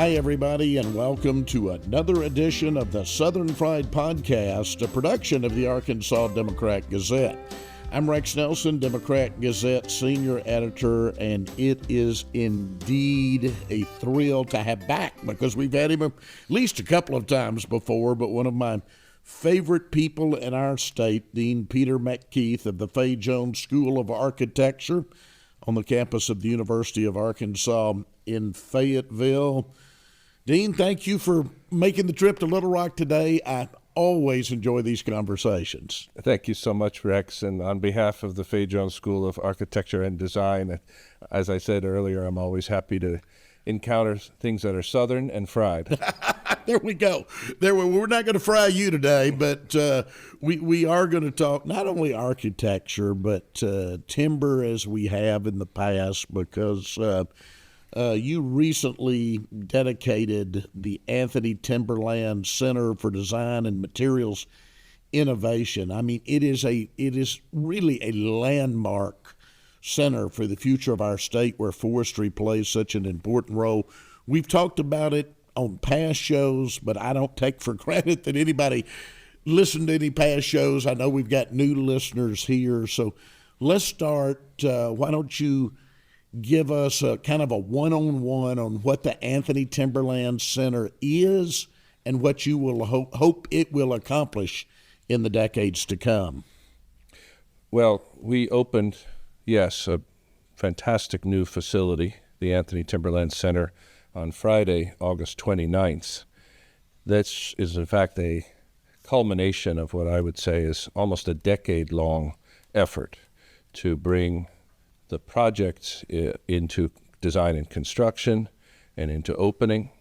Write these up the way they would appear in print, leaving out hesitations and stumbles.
Hi, everybody, and welcome to another edition of the Southern Fried Podcast, a production of the Arkansas Democrat-Gazette. I'm Rex Nelson, Democrat-Gazette senior editor, and it is indeed a thrill to have back because we've had him at least a couple of times before, but one of my favorite people in our state, Dean Peter MacKeith of the Fay Jones School of Architecture on the campus of the University of Arkansas in Fayetteville. Dean, thank you for making the trip to Little Rock today. I always enjoy these conversations. Thank you so much, Rex. And on behalf of the Fay Jones School of Architecture and Design, as I said earlier, I'm always happy to encounter things that are Southern and fried. There we go. We're not going to fry you today, but we are going to talk not only architecture, but timber as we have in the past, because you recently dedicated the Anthony Timberland Center for Design and Materials Innovation. I mean, it is really a landmark center for the future of our state where forestry plays such an important role. We've talked about it on past shows, but I don't take for granted that anybody listened to any past shows. I know we've got new listeners here, so let's start. Why don't you give us a kind of a one-on-one on what the Anthony Timberland Center is and what you will hope it will accomplish in the decades to come. Well, we opened, yes, a fantastic new facility, the Anthony Timberland Center, on Friday, August 29th. This is, in fact, a culmination of what I would say is almost a decade-long effort to bring the project into design and construction and into opening,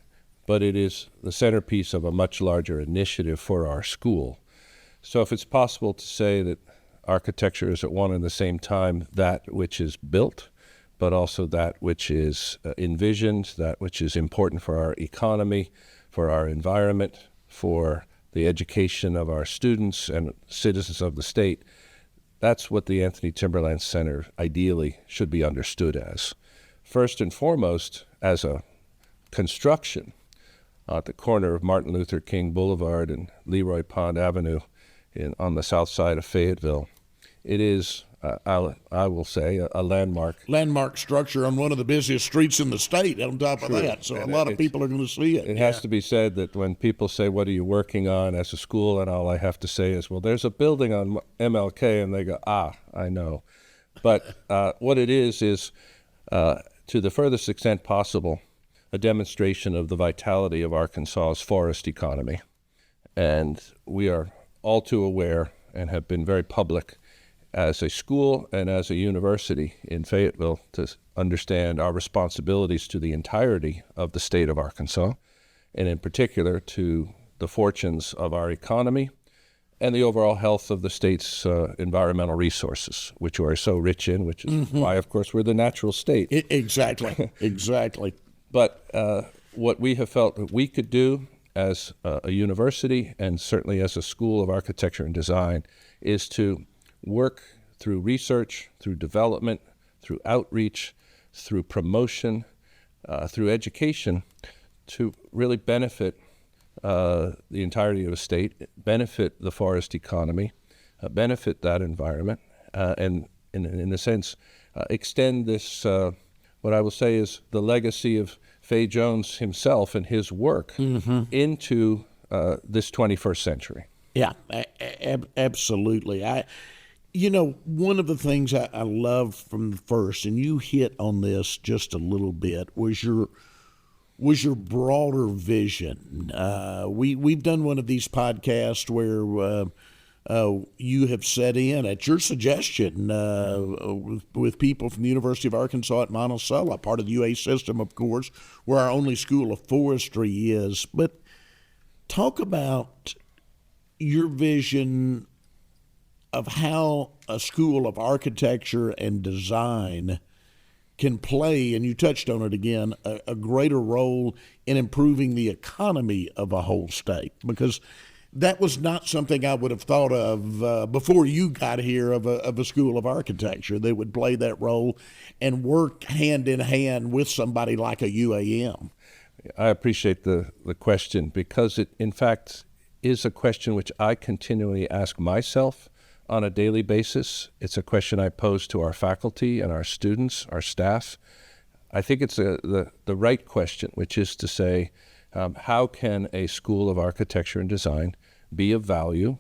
but it is the centerpiece of a much larger initiative for our school. So if it's possible to say that architecture is at one and the same time that which is built, but also that which is envisioned, that which is important for our economy, for our environment, for the education of our students and citizens of the state, that's what the Anthony Timberland Center ideally should be understood as. First and foremost, as a construction at the corner of Martin Luther King Boulevard and Leroy Pond Avenue on the south side of Fayetteville. It is, I will say, a landmark Structure on one of the busiest streets in the state on top of that, so a lot of people are going to see it. It has to be said that when people say, what are you working on as a school, and all I have to say is, well, there's a building on MLK, and they go, I know. But what it is to the furthest extent possible, a demonstration of the vitality of Arkansas's forest economy. And we are all too aware and have been very public as a school and as a university in Fayetteville to understand our responsibilities to the entirety of the state of Arkansas, and in particular to the fortunes of our economy and the overall health of the state's environmental resources, which we are so rich in, which is why, of course, we're the natural state. Exactly. But what we have felt that we could do as a university and certainly as a school of architecture and design is to work through research, through development, through outreach, through promotion, through education to really benefit the entirety of a state, benefit the forest economy, benefit that environment, and in a sense, extend this, what I will say is the legacy of Fay Jones himself and his work into this 21st century. Yeah, absolutely. One of the things I love from the first, and you hit on this just a little bit, was your broader vision. We've done one of these podcasts where you have set in, at your suggestion, with people from the University of Arkansas at Monticello, part of the UA system, of course, where our only school of forestry is. But talk about your vision of how a school of architecture and design can play, and you touched on it again, a greater role in improving the economy of a whole state, because that was not something I would have thought of before you got here of a school of architecture that would play that role and work hand in hand with somebody like a UAM. I appreciate the question because it, in fact, is a question which I continually ask myself on a daily basis. It's a question I pose to our faculty and our students, our staff. I think it's the right question, which is to say, how can a school of architecture and design be of value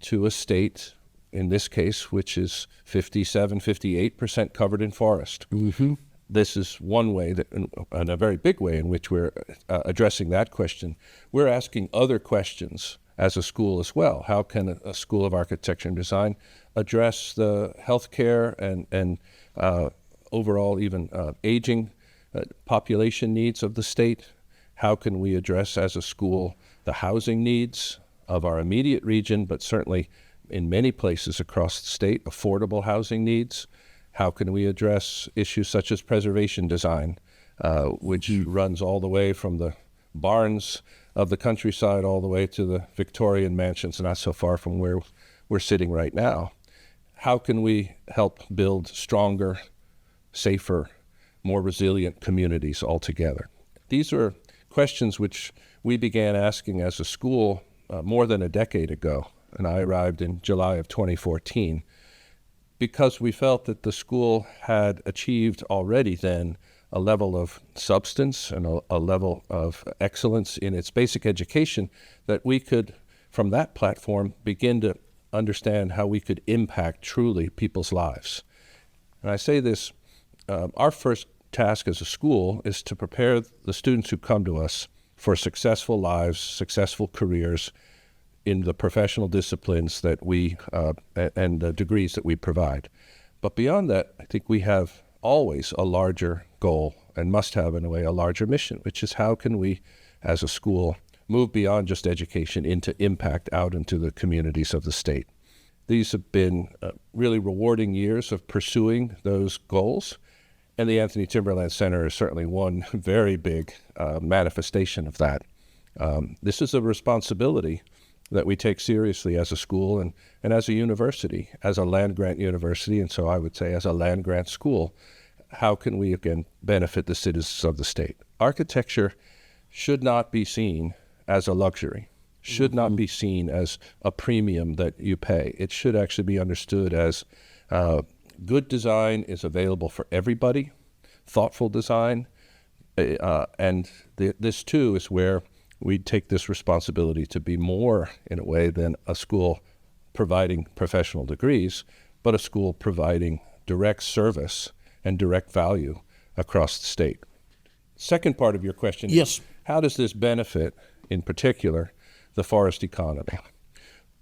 to a state, in this case, which is 58% covered in forest? Mm-hmm. This is one way, that, and a very big way in which we're addressing that question. We're asking other questions as a school as well. How can a school of architecture and design address the healthcare and overall even aging population needs of the state? How can we address as a school the housing needs of our immediate region, but certainly in many places across the state, affordable housing needs? How can we address issues such as preservation design, which runs all the way from the barns of the countryside all the way to the Victorian mansions not so far from where we're sitting right now? How can we help build stronger, safer, more resilient communities altogether? These are questions which we began asking as a school more than a decade ago, and I arrived in July of 2014. Because we felt that the school had achieved already then a level of substance and a level of excellence in its basic education that we could, from that platform, begin to understand how we could impact truly people's lives. And I say this, our first task as a school is to prepare the students who come to us for successful lives, successful careers, in the professional disciplines that we and the degrees that we provide. But beyond that, I think we have always a larger goal and must have, in a way, a larger mission, which is how can we, as a school, move beyond just education into impact out into the communities of the state. These have been really rewarding years of pursuing those goals, and the Anthony Timberland Center is certainly one very big manifestation of that. This is a responsibility that we take seriously as a school and as a university, as a land-grant university, and so I would say as a land-grant school. How can we, again, benefit the citizens of the state? Architecture should not be seen as a luxury, should not be seen as a premium that you pay. It should actually be understood as good design is available for everybody, thoughtful design, and this too is where we take this responsibility to be more, in a way, than a school providing professional degrees, but a school providing direct service and direct value across the state. Second part of your question is, how does this benefit, in particular, the forest economy?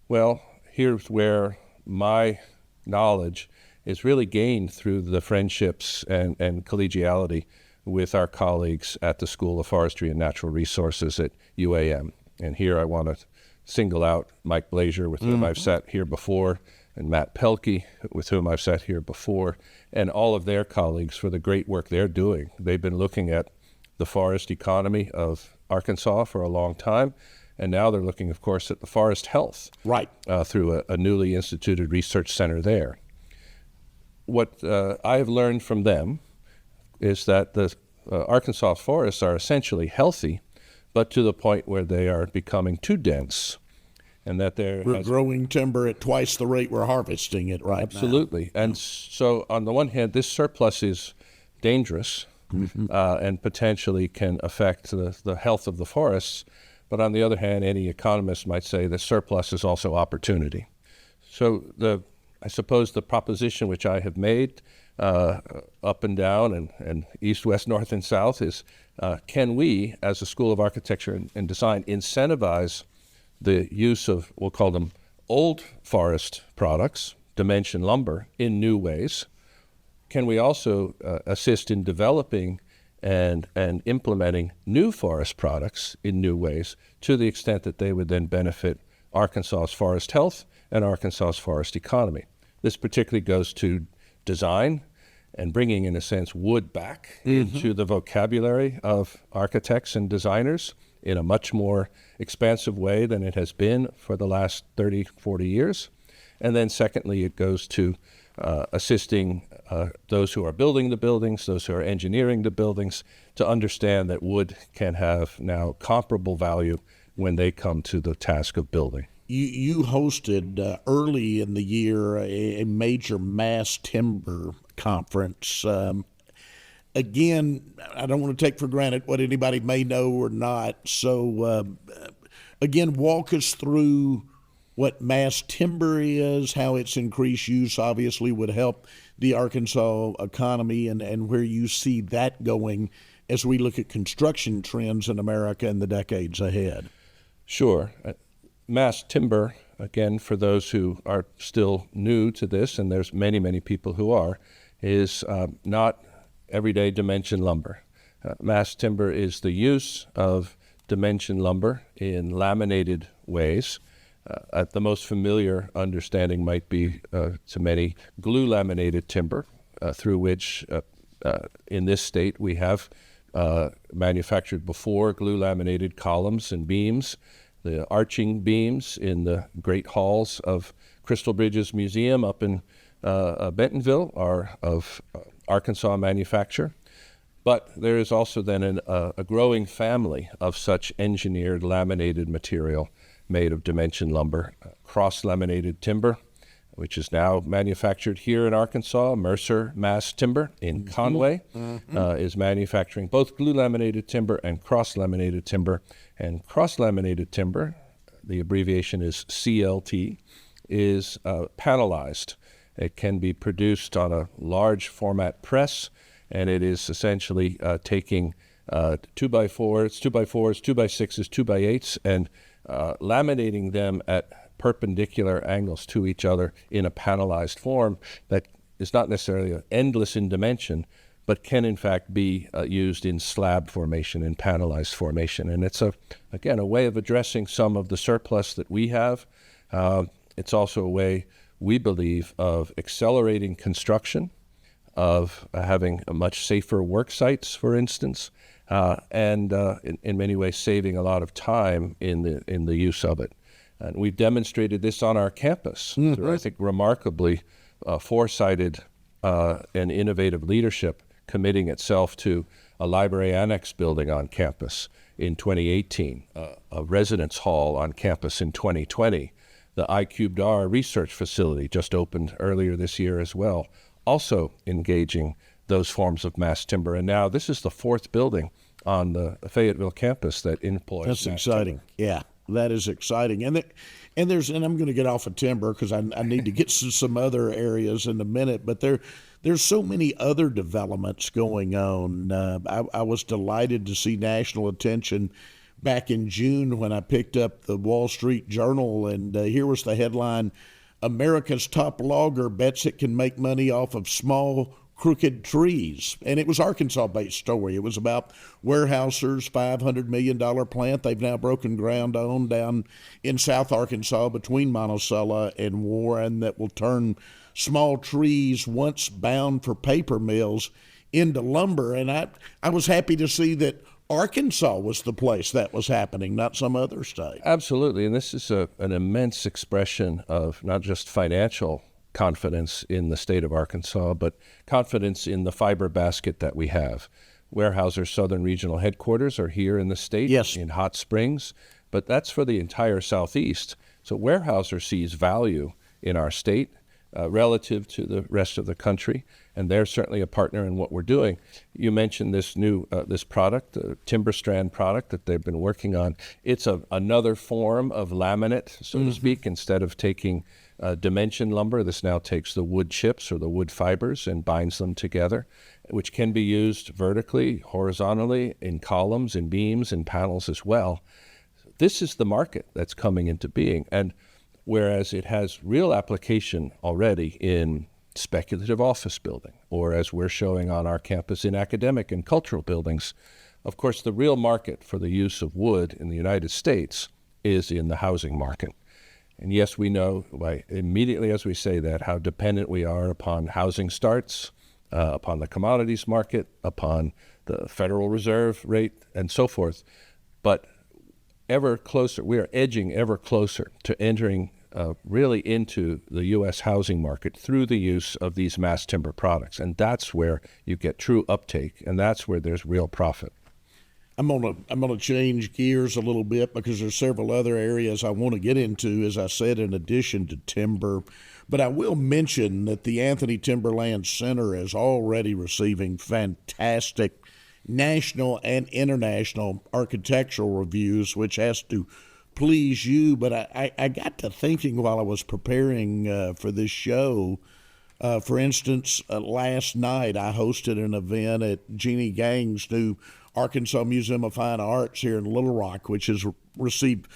Well, here's where my knowledge is really gained through the friendships and collegiality with our colleagues at the School of Forestry and Natural Resources at UAM. And here I want to single out Mike Blazier, with whom I've sat here before, and Matt Pelkey, with whom I've sat here before, and all of their colleagues for the great work they're doing. They've been looking at the forest economy of Arkansas for a long time, and now they're looking, of course, at the forest health through a newly instituted research center there. What I have learned from them is that the Arkansas forests are essentially healthy, but to the point where they are becoming too dense, and that we're growing timber at twice the rate we're harvesting it right Absolutely. now. And so on the one hand, this surplus is dangerous and potentially can affect the health of the forests. But on the other hand, any economist might say the surplus is also opportunity. So I suppose the proposition which I have made up and down and east, west, north, and south is, can we, as a School of Architecture and Design, incentivize the use of, we'll call them old forest products, dimension lumber, in new ways? Can we also assist in developing and implementing new forest products in new ways to the extent that they would then benefit Arkansas's forest health and Arkansas's forest economy? This particularly goes to design and bringing, in a sense, wood back into the vocabulary of architects and designers in a much more expansive way than it has been for the last 30, 40 years. And then secondly, it goes to assisting those who are building the buildings, those who are engineering the buildings, to understand that wood can have now comparable value when they come to the task of building. You hosted early in the year a major mass timber conference. Again, I don't want to take for granted what anybody may know or not. So, again, walk us through what mass timber is, how its increased use obviously would help the Arkansas economy, and where you see that going as we look at construction trends in America in the decades ahead. Sure. Mass timber, again, for those who are still new to this, and there's many, many people who are, is not everyday dimension lumber. Mass timber is the use of dimension lumber in laminated ways. The most familiar understanding might be to many glue laminated timber, through which in this state we have manufactured before glue laminated columns and beams. The arching beams in the great halls of Crystal Bridges Museum up in Bentonville are of Arkansas manufacture. But there is also then a growing family of such engineered laminated material made of dimension lumber. Cross-laminated timber, which is now manufactured here in Arkansas. Mercer Mass Timber in Conway is manufacturing both glue laminated timber and cross-laminated timber. And cross-laminated timber, the abbreviation is CLT, is panelized. It can be produced on a large format press, and it is essentially taking 2x4s, 2x4s, 2x6s, 2x8s, and laminating them at perpendicular angles to each other in a panelized form that is not necessarily endless in dimension, but can in fact be used in slab formation, in panelized formation. And it's, again, a way of addressing some of the surplus that we have. It's also a way, we believe, of accelerating construction, of having a much safer work sites, for instance, and in many ways saving a lot of time in the use of it. And we've demonstrated this on our campus through, I think, remarkably foresighted and innovative leadership, committing itself to a library annex building on campus in 2018, a residence hall on campus in 2020. The I-R research facility just opened earlier this year as well, also engaging those forms of mass timber. And now this is the fourth building on the Fayetteville campus that employs That's mass exciting. timber. Yeah, that is exciting. And I'm going to get off of timber because I need to get to some other areas in a minute. But there's so many other developments going on. I was delighted to see national attention back in June when I picked up the Wall Street Journal, and here was the headline: America's top logger bets it can make money off of small, crooked trees. And it was Arkansas-based story. It was about Weyerhaeuser's $500 million plant they've now broken ground on down in South Arkansas between Monticello and Warren that will turn small trees once bound for paper mills into lumber. And I was happy to see that Arkansas was the place that was happening, not some other state. Absolutely, and this is an immense expression of not just financial confidence in the state of Arkansas, but confidence in the fiber basket that we have. Weyerhaeuser's Southern Regional Headquarters are here in the state, yes, in Hot Springs, but that's for the entire Southeast. So Weyerhaeuser sees value in our state relative to the rest of the country, and they're certainly a partner in what we're doing. You mentioned this new this product, the Timber Strand product that they've been working on. It's another form of laminate, so to speak. Instead of taking dimension lumber, this now takes the wood chips or the wood fibers and binds them together, which can be used vertically, horizontally, in columns, in beams, in panels as well. This is the market that's coming into being, and whereas it has real application already in speculative office building, or as we're showing on our campus in academic and cultural buildings, of course, the real market for the use of wood in the United States is in the housing market. And yes, we know immediately as we say that how dependent we are upon housing starts, upon the commodities market, upon the Federal Reserve rate, and so forth. But ever closer, we are edging ever closer to entering really into the U.S. housing market through the use of these mass timber products. And that's where you get true uptake, and that's where there's real profit. I'm gonna change gears a little bit because there's several other areas I want to get into, as I said, in addition to timber. But I will mention that the Anthony Timberland Center is already receiving fantastic national and international architectural reviews, which has to please you. But I got to thinking while I was preparing for this show. For instance, last night I hosted an event at Jeannie Gang's new Arkansas Museum of Fine Arts here in Little Rock, which has received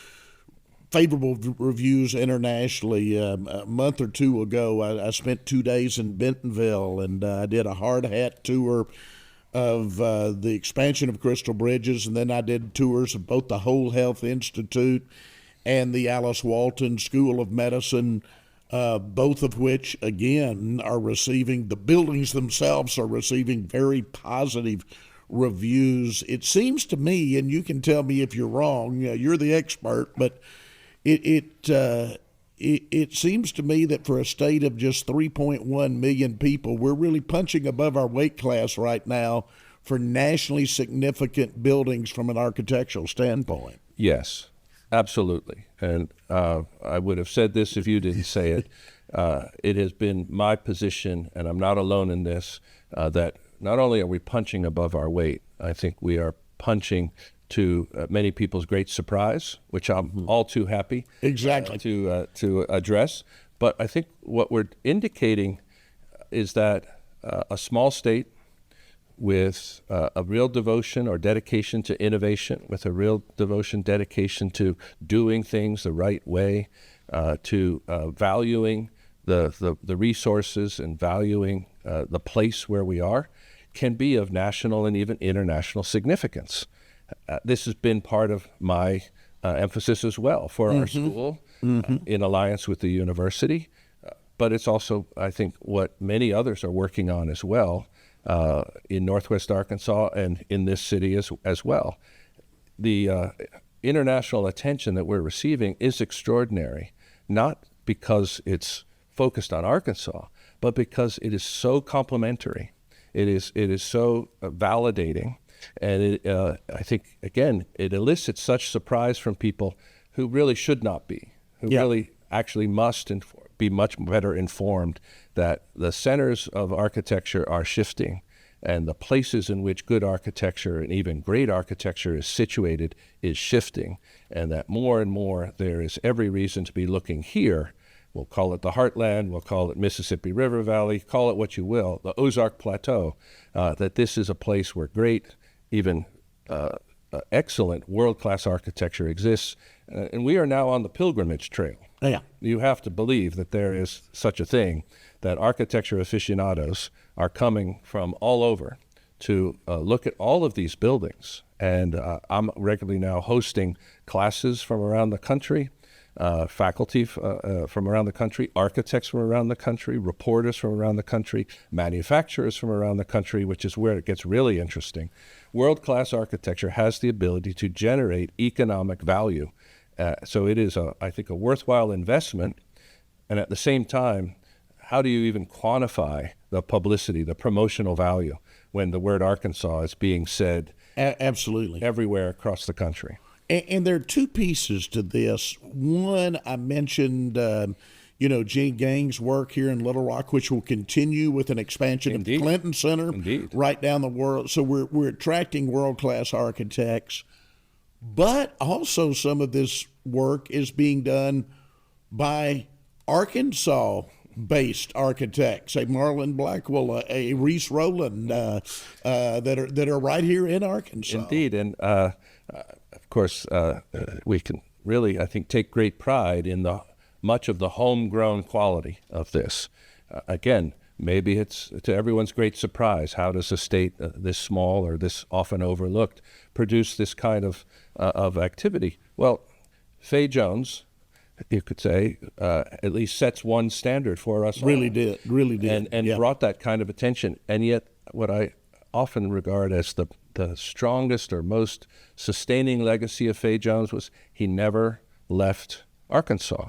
favorable reviews internationally. A month or two ago, I spent 2 days in Bentonville, and I did a hard hat tour of the expansion of Crystal Bridges, and then I did tours of both the Whole Health Institute and the Alice Walton School of Medicine, both of which, again, are receiving, the buildings themselves are receiving very positive reviews. It seems to me, and you can tell me if you're wrong, you're the expert, but it seems to me that for a state of just 3.1 million people, we're really punching above our weight class right now for nationally significant buildings from an architectural standpoint. Yes, absolutely. And I would have said this if you didn't say it. It has been my position, and I'm not alone in this, that not only are we punching above our weight, I think we are punching to many people's great surprise, which I'm all too happy to address. But I think what we're indicating is that a small state with a real devotion or dedication to innovation, with a real devotion, dedication to doing things the right way, to valuing the resources and valuing the place where we are, can be of national and even international significance. This has been part of my emphasis as well for our school in alliance with the university, but it's also, I think, what many others are working on as well in Northwest Arkansas and in this city as well. The international attention that we're receiving is extraordinary, not because it's focused on Arkansas, but because it is so complementary. It is so validating, and I think, again, it elicits such surprise from people who really should not be, who really actually must be much better informed that the centers of architecture are shifting, and the places in which good architecture and even great architecture is situated is shifting, and that more and more there is every reason to be looking here. We'll call it the Heartland, we'll call it Mississippi River Valley, call it what you will, the Ozark Plateau, that this is a place where great, even excellent world-class architecture exists. And we are now on the pilgrimage trail. Yeah. You have to believe that there is such a thing, that architecture aficionados are coming from all over to look at all of these buildings. And I'm regularly now hosting classes from around the country, faculty from around the country, architects from around the country, reporters from around the country, manufacturers from around the country, which is where it gets really interesting. World-class architecture has the ability to generate economic value. So it is, I think, a worthwhile investment. And at the same time, how do you even quantify the publicity, the promotional value, when the word Arkansas is being said absolutely everywhere across the country? And there are two pieces to this. One, I mentioned, Gene Gang's work here in Little Rock, which will continue with an expansion of the Clinton Center right down the world. So we're attracting world-class architects. But also some of this work is being done by Arkansas-based architects, a Marlon Blackwell, a Reese Rowland, that are right here in Arkansas. Indeed, and of course, we can really, I think, take great pride in much of the homegrown quality of this. Again, maybe it's to everyone's great surprise. How does a state this small or this often overlooked produce this kind of activity? Well, Fay Jones, you could say, at least sets one standard for us. Really did. And brought that kind of attention. And yet, what I often regard as the strongest or most sustaining legacy of Fay Jones was he never left Arkansas.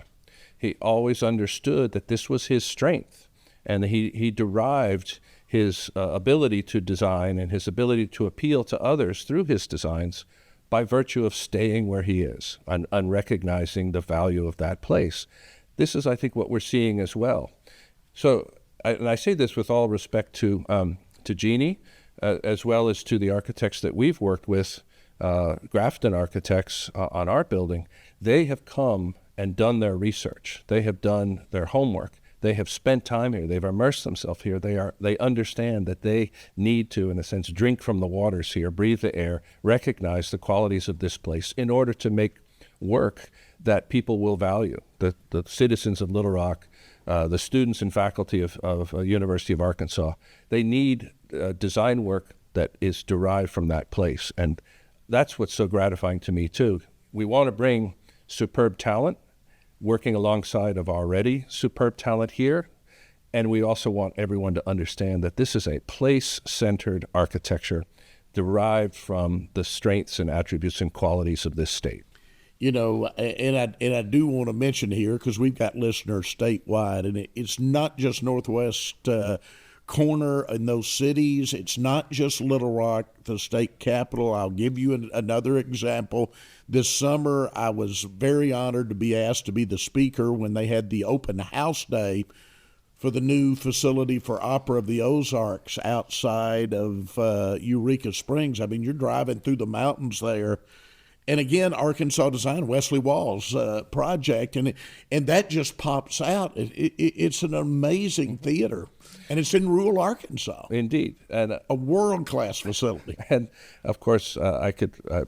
He always understood that this was his strength, and he derived his ability to design and his ability to appeal to others through his designs by virtue of staying where he is and recognizing the value of that place. This is, I think, what we're seeing as well. So, and I say this with all respect to Jeannie, as well as to the architects that we've worked with, Grafton Architects on our building. They have come and done their research. They have done their homework. They have spent time here. They've immersed themselves here. They understand that they need to, in a sense, drink from the waters here, breathe the air, recognize the qualities of this place in order to make work that people will value. The citizens of Little Rock, the students and faculty of University of Arkansas, they need design work that is derived from that place. And that's what's so gratifying to me, too. We want to bring superb talent working alongside of already superb talent here. And we also want everyone to understand that this is a place-centered architecture derived from the strengths and attributes and qualities of this state. You know, and I do want to mention here, because we've got listeners statewide, and it's not just Northwest corner in those cities. It's not just Little Rock, the state capital. I'll give you another example. This summer, I was very honored to be asked to be the speaker when they had the open house day for the new facility for Opera of the Ozarks outside of Eureka Springs. I mean, you're driving through the mountains there. And again, Arkansas Design, Wesley Wall's project, and that just pops out. It's an amazing theater, and it's in rural Arkansas. Indeed, and a world-class facility. And of course, I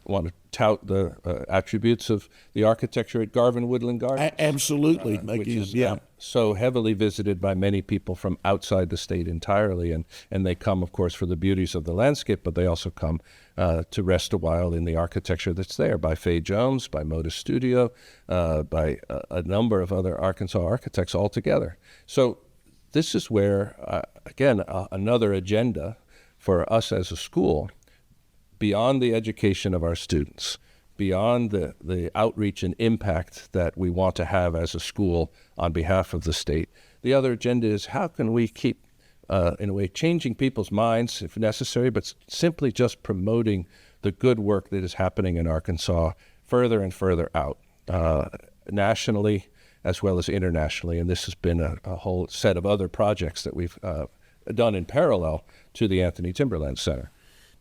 want to tout the attributes of the architecture at Garvin Woodland Gardens. Absolutely, which is so heavily visited by many people from outside the state entirely, and they come, of course, for the beauties of the landscape, but they also come to rest a while in the architecture that's there by Faye Jones, by Modus Studio, by a number of other Arkansas architects altogether. So this is where, again, another agenda for us as a school, beyond the education of our students, beyond the outreach and impact that we want to have as a school on behalf of the state. The other agenda is how can we keep in a way, changing people's minds if necessary, but simply just promoting the good work that is happening in Arkansas further and further out, nationally as well as internationally. And this has been a whole set of other projects that we've done in parallel to the Anthony Timberland Center.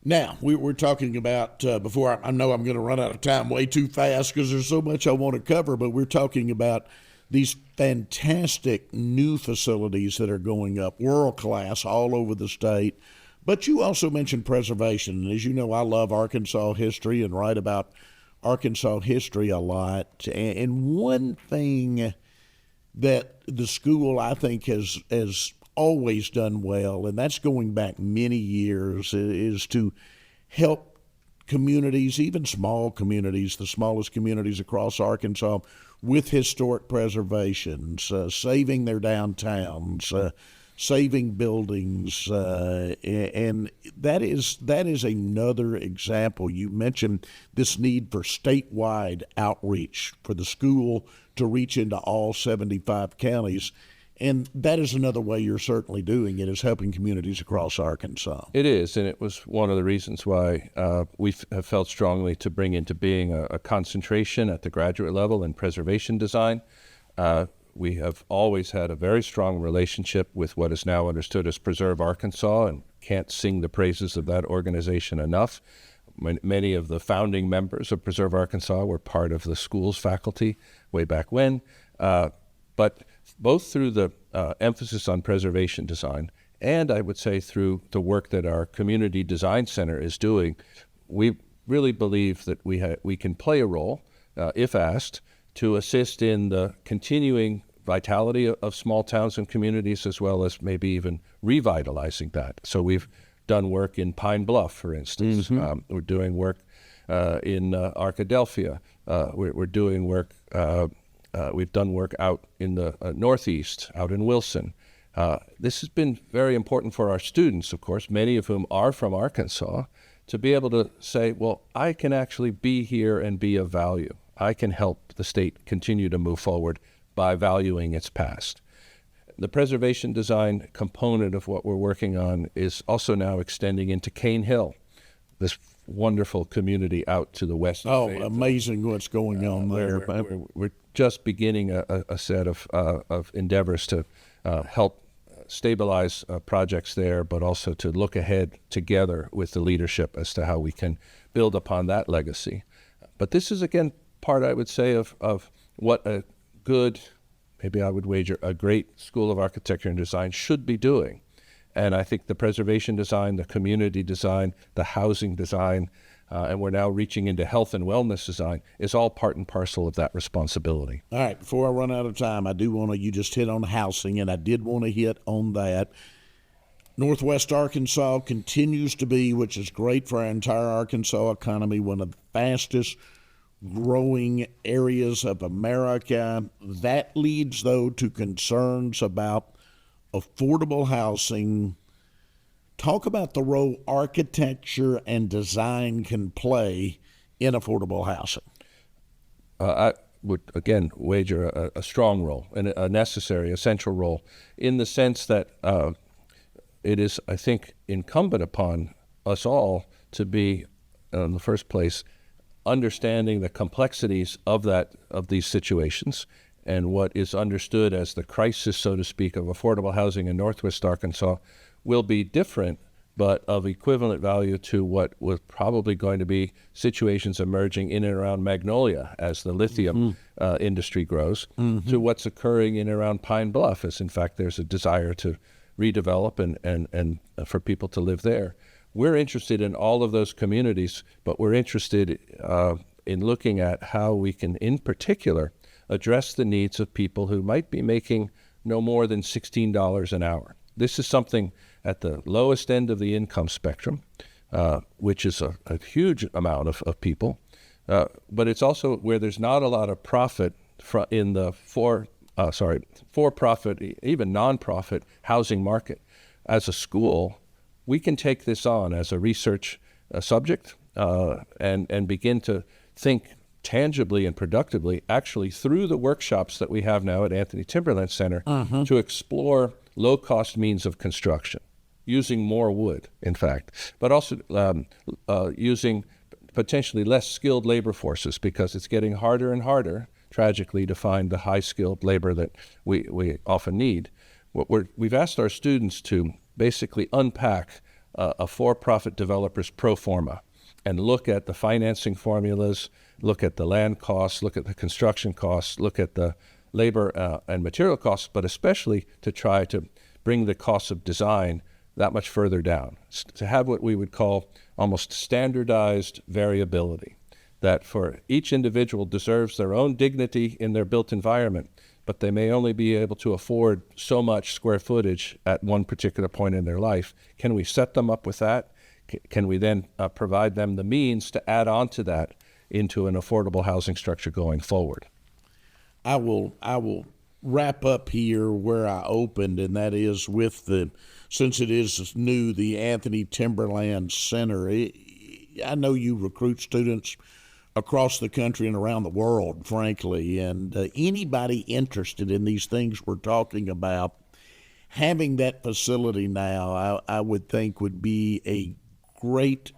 Now, we're talking about, before I know I'm going to run out of time way too fast because there's so much I want to cover, but we're talking about these fantastic new facilities that are going up, world class, all over the state. But you also mentioned preservation. And as you know, I love Arkansas history and write about Arkansas history a lot. And one thing that the school, I think, has always done well, and that's going back many years, is to help communities, even small communities, the smallest communities across Arkansas, with historic preservations, saving their downtowns, saving buildings, and that is another example. You mentioned this need for statewide outreach for the school to reach into all 75 counties. And that is another way you're certainly doing it, is helping communities across Arkansas. It is, and it was one of the reasons why we have felt strongly to bring into being a concentration at the graduate level in preservation design. We have always had a very strong relationship with what is now understood as Preserve Arkansas, and can't sing the praises of that organization enough. Many of the founding members of Preserve Arkansas were part of the school's faculty way back when. But both through the emphasis on preservation design and I would say through the work that our Community Design Center is doing, we really believe that we can play a role, if asked, to assist in the continuing vitality of small towns and communities, as well as maybe even revitalizing that. So we've done work in Pine Bluff, for instance. We're doing work in Arkadelphia. We're doing work, we've done work out in the Northeast, out in Wilson. This has been very important for our students, of course, many of whom are from Arkansas, to be able to say, well, I can actually be here and be of value. I can help the state continue to move forward by valuing its past. The preservation design component of what we're working on is also now extending into Cane Hill, this wonderful community out to the west. Oh, amazing what's going on there. We're just beginning a set of endeavors to help stabilize projects there, but also to look ahead together with the leadership as to how we can build upon that legacy. But this is, again, part, I would say, of what a good, maybe I would wager, a great School of Architecture and Design should be doing. And I think the preservation design, the community design, the housing design, and we're now reaching into health and wellness design, is all part and parcel of that responsibility. All right, before I run out of time, I do want to, you just hit on housing, and I did want to hit on that. Northwest Arkansas continues to be, which is great for our entire Arkansas economy, one of the fastest growing areas of America. That leads, though, to concerns about affordable housing. Talk about the role architecture and design can play in affordable housing. I would, again, wager a strong role and a necessary, essential role, in the sense that it is, I think, incumbent upon us all to be, in the first place, understanding the complexities of these situations and what is understood as the crisis, so to speak, of affordable housing in Northwest Arkansas will be different, but of equivalent value to what was probably going to be situations emerging in and around Magnolia as the lithium industry grows, to what's occurring in and around Pine Bluff, as in fact there's a desire to redevelop and for people to live there. We're interested in all of those communities, but we're interested in looking at how we can, in particular, address the needs of people who might be making no more than $16 an hour. This is something at the lowest end of the income spectrum, which is a huge amount of people, but it's also where there's not a lot of profit in the for-profit, even nonprofit housing market. As a school, we can take this on as a research subject and begin to think tangibly and productively, actually through the workshops that we have now at Anthony Timberland Center, to explore low-cost means of construction, using more wood, in fact, but also using potentially less skilled labor forces, because it's getting harder and harder, tragically, to find the high-skilled labor that we often need. We've asked our students to basically unpack a for-profit developer's pro forma and look at the financing formulas, look at the land costs, look at the construction costs, look at the labor and material costs, but especially to try to bring the cost of design that much further down, to have what we would call almost standardized variability, that for each individual deserves their own dignity in their built environment, but they may only be able to afford so much square footage at one particular point in their life. Can we set them up with that? Can we then provide them the means to add on to that into an affordable housing structure going forward? I will wrap up here where I opened, and that is with since it is new, the Anthony Timberland Center. I know you recruit students across the country and around the world, frankly, and anybody interested in these things we're talking about, having that facility now, I would think would be a great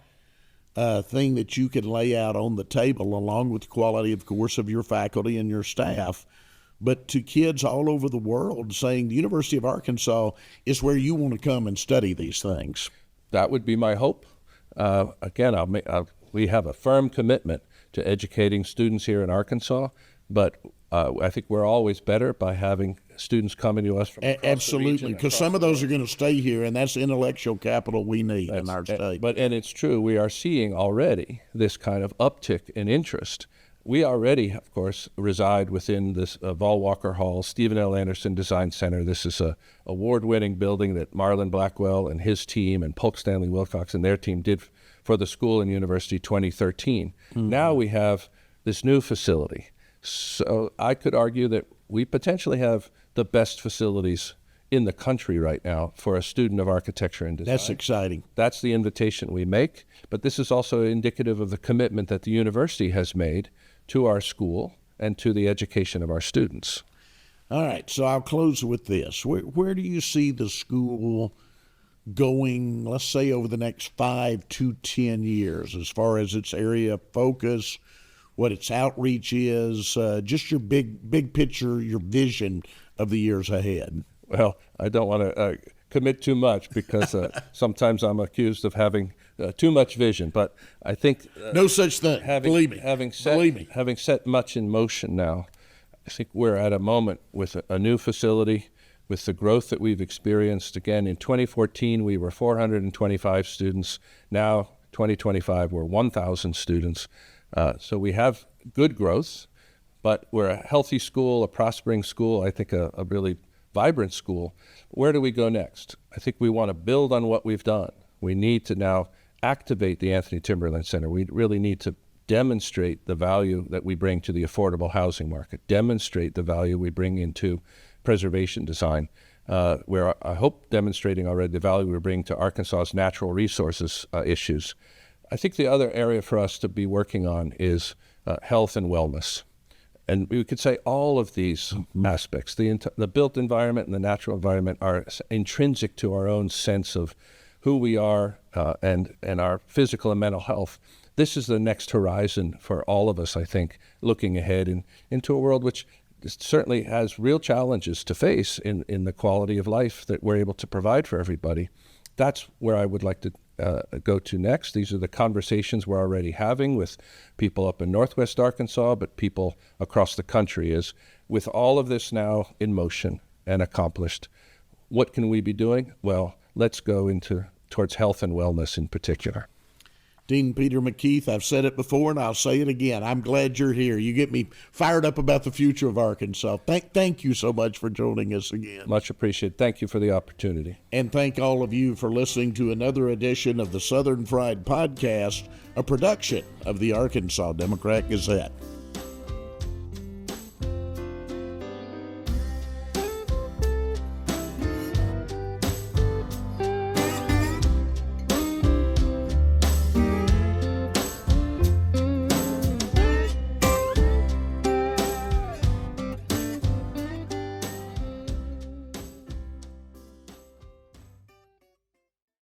thing that you could lay out on the table, along with the quality, of course, of your faculty and your staff, but to kids all over the world, saying the University of Arkansas is where you want to come and study these things. That would be my hope. Again, we have a firm commitment to educating students here in Arkansas, but I think we're always better by having students coming to us from across absolutely, because some of those are going to stay here, and that's the intellectual capital we need in our state. And it's true, we are seeing already this kind of uptick in interest. We already, of course, reside within this Vol Walker Hall, Stephen L. Anderson Design Center. This is a award-winning building that Marlon Blackwell and his team and Polk Stanley Wilcox and their team did for the school and university 2013. Now we have this new facility. So I could argue that we potentially have the best facilities in the country right now for a student of architecture and design. That's exciting. That's the invitation we make, but this is also indicative of the commitment that the university has made to our school and to the education of our students. All right, so I'll close with this. Where do you see the school going, let's say, over the next 5 to 10 years, as far as its area of focus, what its outreach is, just your big picture, your vision of the years ahead? Well, I don't want to commit too much because sometimes I'm accused of having too much vision. But I think no such thing. Believe me. Having set much in motion now, I think we're at a moment with a new facility, with the growth that we've experienced. Again, in 2014, we were 425 students. Now, 2025, we're 1,000 students. So we have good growth, but we're a healthy school, a prospering school, I think a really vibrant school. Where do we go next? I think we want to build on what we've done. We need to now activate the Anthony Timberland Center. We really need to demonstrate the value that we bring to the affordable housing market, demonstrate the value we bring into preservation design. We're, I hope, demonstrating already the value we bring to Arkansas's natural resources issues. I think the other area for us to be working on is health and wellness. And we could say all of these aspects, the built environment and the natural environment, are intrinsic to our own sense of who we are and our physical and mental health. This is the next horizon for all of us, I think, looking ahead into a world which certainly has real challenges to face in the quality of life that we're able to provide for everybody. That's where I would like to go to next. These are the conversations we're already having with people up in Northwest Arkansas, but people across the country. Is with all of this now in motion and accomplished, what can we be doing? Well, let's go towards health and wellness in particular. Dean Peter MacKeith, I've said it before and I'll say it again. I'm glad you're here. You get me fired up about the future of Arkansas. Thank you so much for joining us again. Much appreciated. Thank you for the opportunity. And thank all of you for listening to another edition of the Southern Fried Podcast, a production of the Arkansas Democrat Gazette.